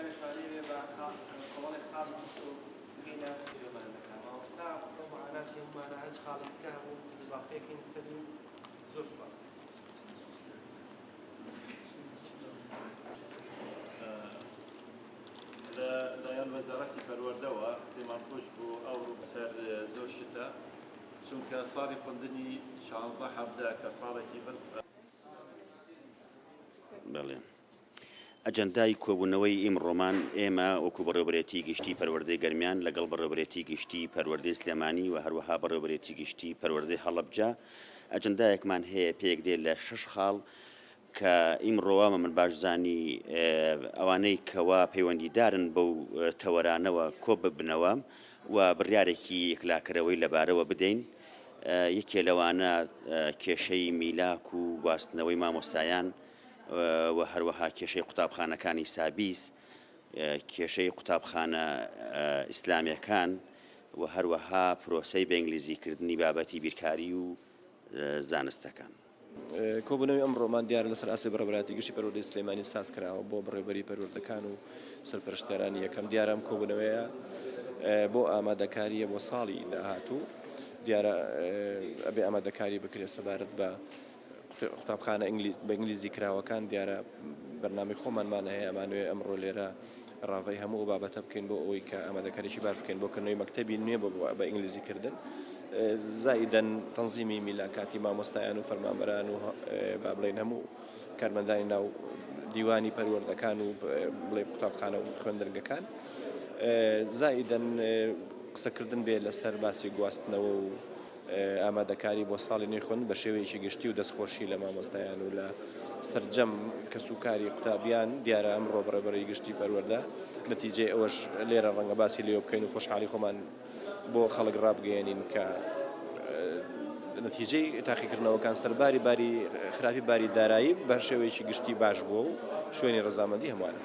ناتوانێت بە کۆڵی خاڵی بگەینە جۆمانەکە ماوەستا بۆ معاناتی هەمومانە هەج خاڵی بکە و ئضافەیەکەین سەر و زۆر سوپاس. لایەن وەزارەتی پەروەردەوە پێمان خۆش بوو ئەو سەر زۆر شتە چونکە ساڵی خوێندنی 16/17 کە ساڵێکی بەڵێ ئەجەندای کۆبوونەوەی ئیمڕۆمان ئێمە وەکو بەڕێوەبەرێتی گشتی پەروەردەی گەرمیان لەگەڵ بەڕێوەبەرێتی گشتی پەروەردەی سلێمانی و هەروەها بەڕێوەبەرێتی گشتی پەروەردەی هەڵەبجە ئەجەندایەکمان هەیە پێک دێت لە 6 خاڵ کە ئیمڕۆوامە من باشزانی ئەوانەی کەوا پەیوەندیدارن بەو تەوەرانەوە کۆ ببنەوە و بڕیارێکی یەکلاکەرەوەی لەبارەوە بدەین. یەکێ لەوانە کێشەی میلاک و گواستنەوەی مامۆستایان و هەروەها کێشەی قوتابخانەکانی سابیس، کێشەی قوتابخانە ئیسلامیەکان و هەروەها پرۆسەی بە ئینگلیزیکردنی بابەتی بیرکاری و زانستەکان. کۆبوونەوەی ئەمڕۆمان دیارە لەسەر ئاسی بەڕێوەبەرێتی گشتی پەروەردەی سلێمانی ساز کراوە بۆ بەڕێوەبەری پەروەردەکان و سەرپەرشتیارانی یەکەم. دیارە ئەم کۆبوونەوەیە بۆ ئامادەکاریە بۆ ساڵی داهاتوو. دیارە ئەبێ ئامادەکاری بکرێت سەبارەت بە قوتابخانە بە ئینگلیزی کراوەکان. دیارە بەرنامەی خۆمانمان هەیە ئەمانوێ ئەمڕۆ لێرە ڕاوی هەموو بابەتە بکەین بۆ ئەوەی کە ئامادەکاریی باش بکەین بۆ کردنەوەی مەکتەبی نوێ بە ئینگلیزیکردن. زائیدەن تەنزیمی میلاکاتی مامۆستایان و فەرمانبەران و با بڵێن هەموو کارمەندانی ناو دیوانی پەروەردەکان و بڵێ قوتابخانە و خوێندنگەکان. زائیدەن قسەکردن بێ لەسەر باسی گواستنەوە و ئامادەکاری بۆ ساڵی نوێی خوێندن بە شێوەیەکی گشتی و دەستخۆشی لە مامۆستایان و لە سەرجەم کەسوکاری قوتابیان. دیارە ئەمڕۆ بەڕێوەبەری گشتی پەروەردە نەتیجەی ئەوەش لێرە ڕەنگە باسی لێوە بکەین و خۆشحاڵی خۆمان بۆ خەڵک ڕابگەێنین کە نەتیجەی تاقیکردنەوەکان سەرباری باری خراپی باری دارایی بە شێوەیەکی گشتی باش بووە و شوێنی ڕەزامەندی هەمووانە.